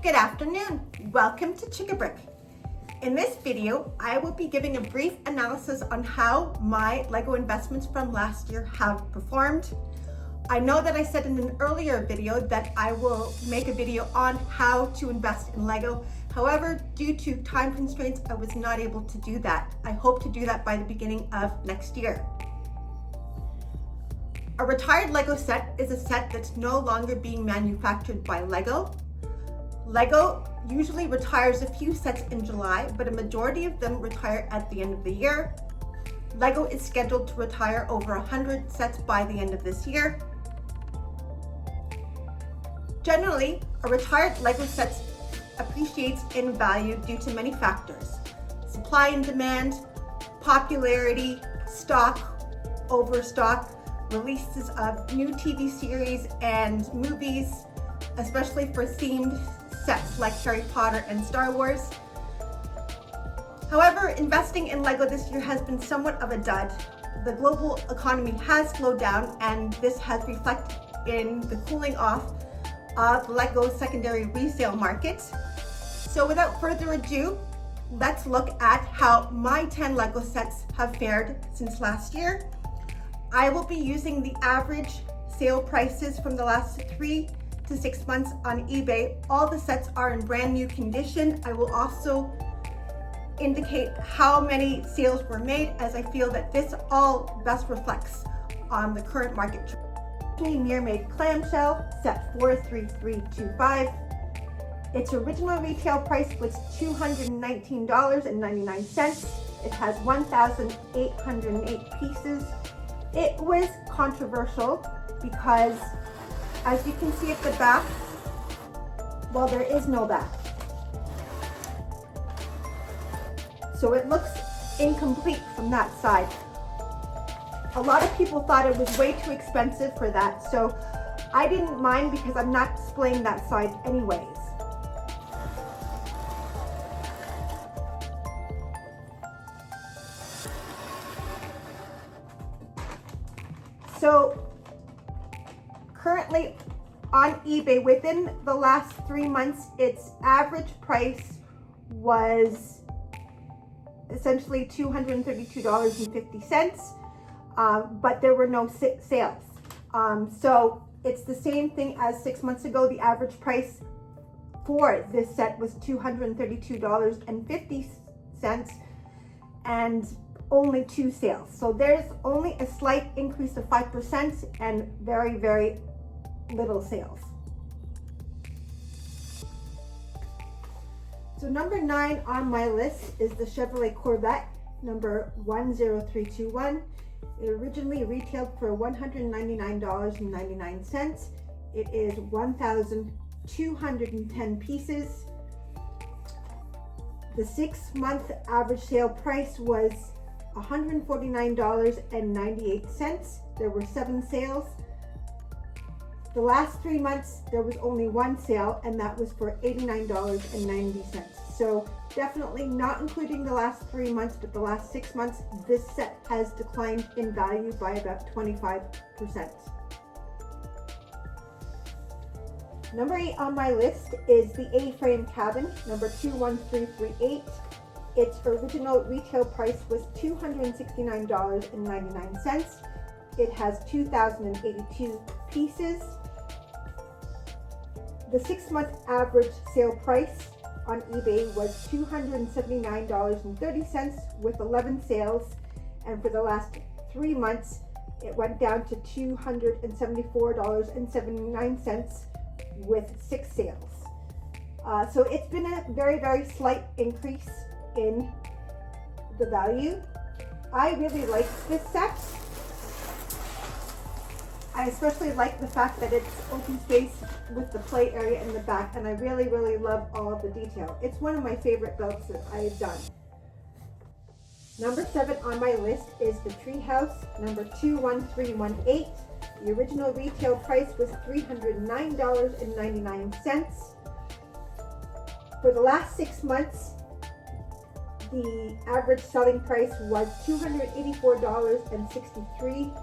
Good afternoon. Welcome to Chick-A-Brick. In this video, I will be giving a brief analysis on how my Lego investments from last year have performed. I know that I said in an earlier video that I will make a video on how to invest in Lego. However, due to time constraints, I was not able to do that. I hope to do that by the beginning of next year. A retired Lego set is a set that's no longer being manufactured by Lego. Lego usually retires a few sets in July, but a majority of them retire at the end of the year. Lego is scheduled to retire over 100 sets by the end of this year. Generally, a retired Lego set appreciates in value due to many factors: supply and demand, popularity, stock, overstock, releases of new TV series and movies, especially for themed sets like Harry Potter and Star Wars. However, investing in Lego this year has been somewhat of a dud. The global economy has slowed down, and this has reflected in the cooling off of Lego secondary resale market. So without further ado, let's look at how my 10 Lego sets have fared since last year. I will be using the average sale prices from the last 3 to 6 months on eBay. All the sets are in brand new condition. I will also indicate how many sales were made, as I feel that this all best reflects on the current market trend. Mirror-made clamshell, set 43325. Its original retail price was $219.99. It has 1,808 pieces. It was controversial because, as you can see at the back, well, there is no back. So it looks incomplete from that side. A lot of people thought it was way too expensive for that, so I didn't mind because I'm not displaying that side anyways. So currently on eBay, within the last 3 months, its average price was essentially $232.50, but there were no sales. So it's the same thing as 6 months ago. The average price for this set was $232.50 and only 2 sales. So there's only a slight increase of 5% and very, very little sales. So number 9 on my list is the Chevrolet Corvette, number 10321. It originally retailed for $199.99. It is 1,210 pieces. The 6-month average sale price was $149.98. There were 7 sales. The last 3 months, there was only 1 sale, and that was for $89.90. So definitely not including the last 3 months, but the last 6 months, this set has declined in value by about 25%. Number 8 on my list is the A-frame cabin, number 21338. Its original retail price was $269.99. It has 2,082 pieces. The 6-month average sale price on eBay was $279.30 with 11 sales, and for the last 3 months it went down to $274.79 with 6 sales. So it's been a very, very slight increase in the value. I really like this set. I especially like the fact that it's open space with the play area in the back, and I really, really love all of the detail. It's one of my favorite builds that I have done. Number 7 on my list is the Treehouse, number 21318. The original retail price was $309.99. For the last 6 months, the average selling price was $284.63.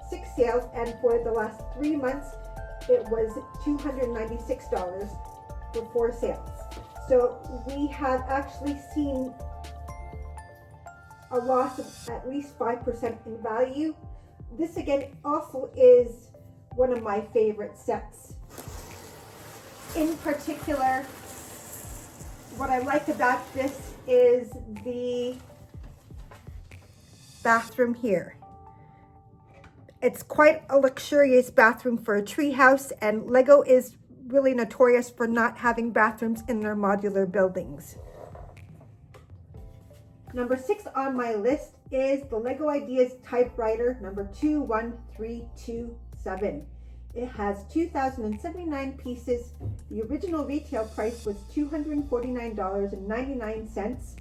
6 sales, and for the last 3 months it was $296. for 4 sales. So we have actually seen a loss of at least 5% in value. This again also is one of my favorite sets. In particular, what I like about this is the bathroom here. It's quite a luxurious bathroom for a treehouse, and Lego is really notorious for not having bathrooms in their modular buildings. Number 6 on my list is the Lego Ideas typewriter number 21327. It has 2,079 pieces. The original retail price was $249.99.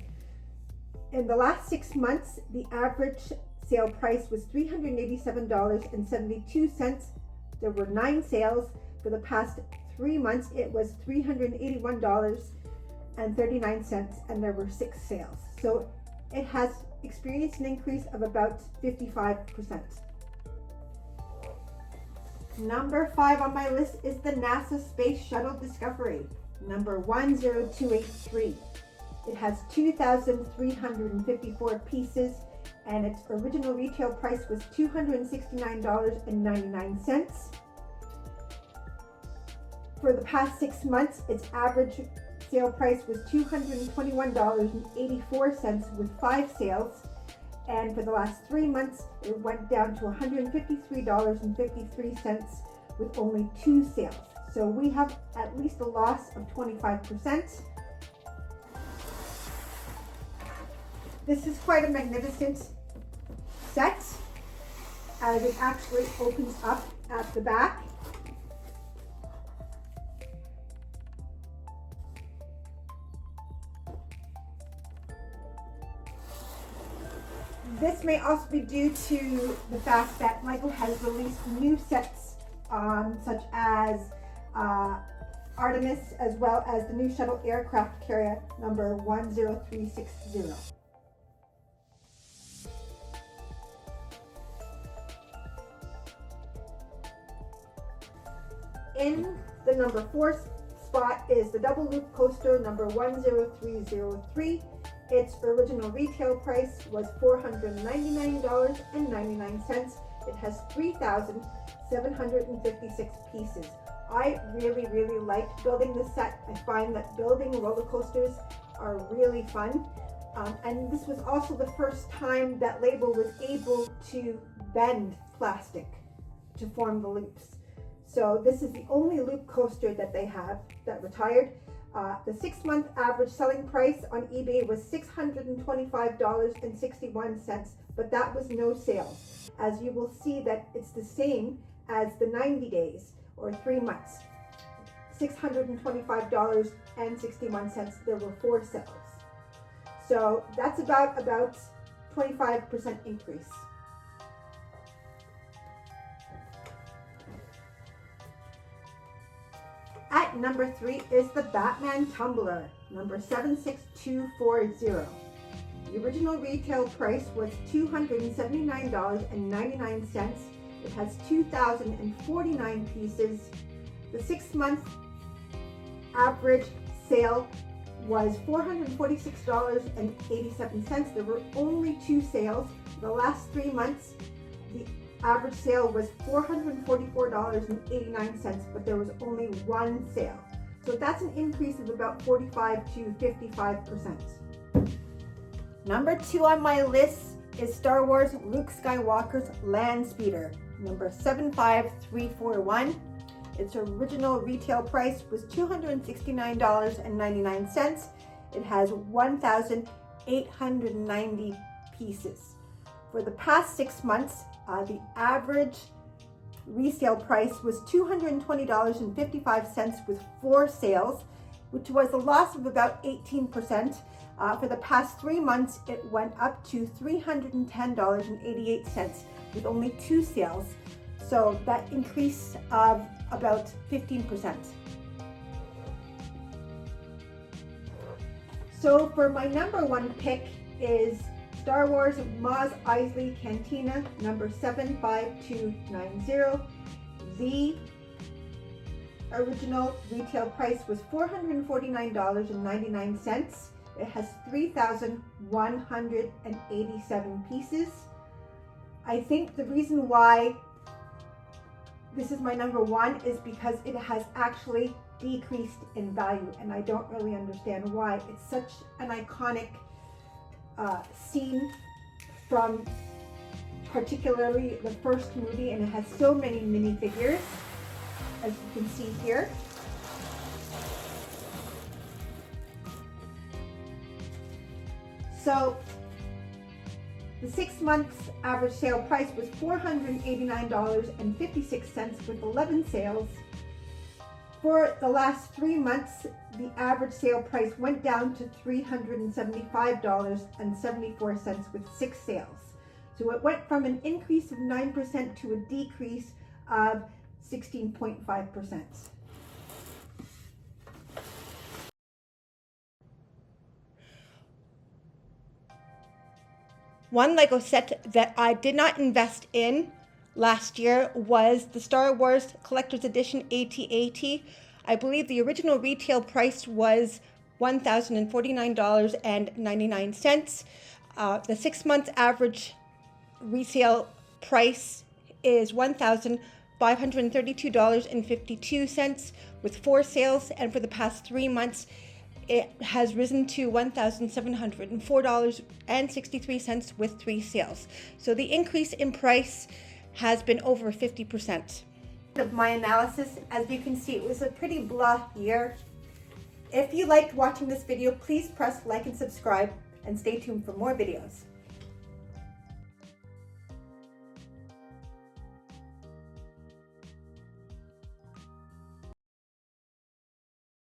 In the last 6 months, the average sale price was $387.72. There were 9 sales. For the past 3 months, it was $381.39, and there were 6 sales. So it has experienced an increase of about 55%. Number 5 on my list is the NASA Space Shuttle Discovery, number 10283. It has 2,354 pieces, and its original retail price was $269.99. For the past 6 months, its average sale price was $221.84 with 5 sales. And for the last 3 months, it went down to $153.53 with only 2 sales. So we have at least a loss of 25%. This is quite a magnificent set, as it actually opens up at the back. This may also be due to the fact that Lego has released new sets such as Artemis, as well as the new shuttle aircraft carrier number 10360. In the number 4 spot is the double loop coaster number 10303. Its original retail price was $499.99. It has 3,756 pieces. I really like building this set. I find that building roller coasters are really fun. And this was also the first time that Lego was able to bend plastic to form the loops. So this is the only loop coaster that they have that retired. The 6-month average selling price on eBay was $625.61, but that was no sales. As you will see that it's the same as the 90 days or 3 months. $625.61, there were 4 sales. So that's about 25% increase. At number 3 is the Batman Tumbler, number 76240. The original retail price was $279.99. It has 2,049 pieces. The 6-month average sale was $446.87. There were only 2 sales. The last 3 months, the average sale was $444.89, but there was only 1 sale. So that's an increase of about 45 to 55%. Number 2 on my list is Star Wars Luke Skywalker's Land Speeder, number 75341. Its original retail price was $269.99. It has 1,890 pieces. For the past 6 months, the average resale price was $220.55 with 4 sales, which was a loss of about 18%. For the past 3 months, it went up to $310.88 with only 2 sales. So that increase of about 15%. So for my number 1 pick is Star Wars Mos Eisley Cantina, number 75290. The original retail price was $449.99. It has 3,187 pieces. I think the reason why this is my number one is because it has actually decreased in value, and I don't really understand why. It's such an iconic scene from particularly the first movie, and it has so many minifigures, as you can see here. So the 6 months average sale price was $489.56 with 11 sales. For the last 3 months, the average sale price went down to $375.74 with 6 sales. So it went from an increase of 9% to a decrease of 16.5%. One Lego set that I did not invest in last year was the Star Wars Collector's Edition AT-AT. I believe the original retail price was $1,049.99. The 6 months average resale price is $1,532.52 with 4 sales, and for the past 3 months it has risen to $1,704.63 with 3 sales. So the increase in price has been over 50%. Of my analysis, as you can see, it was a pretty blah year. If you liked watching this video, please press like and subscribe, and stay tuned for more videos.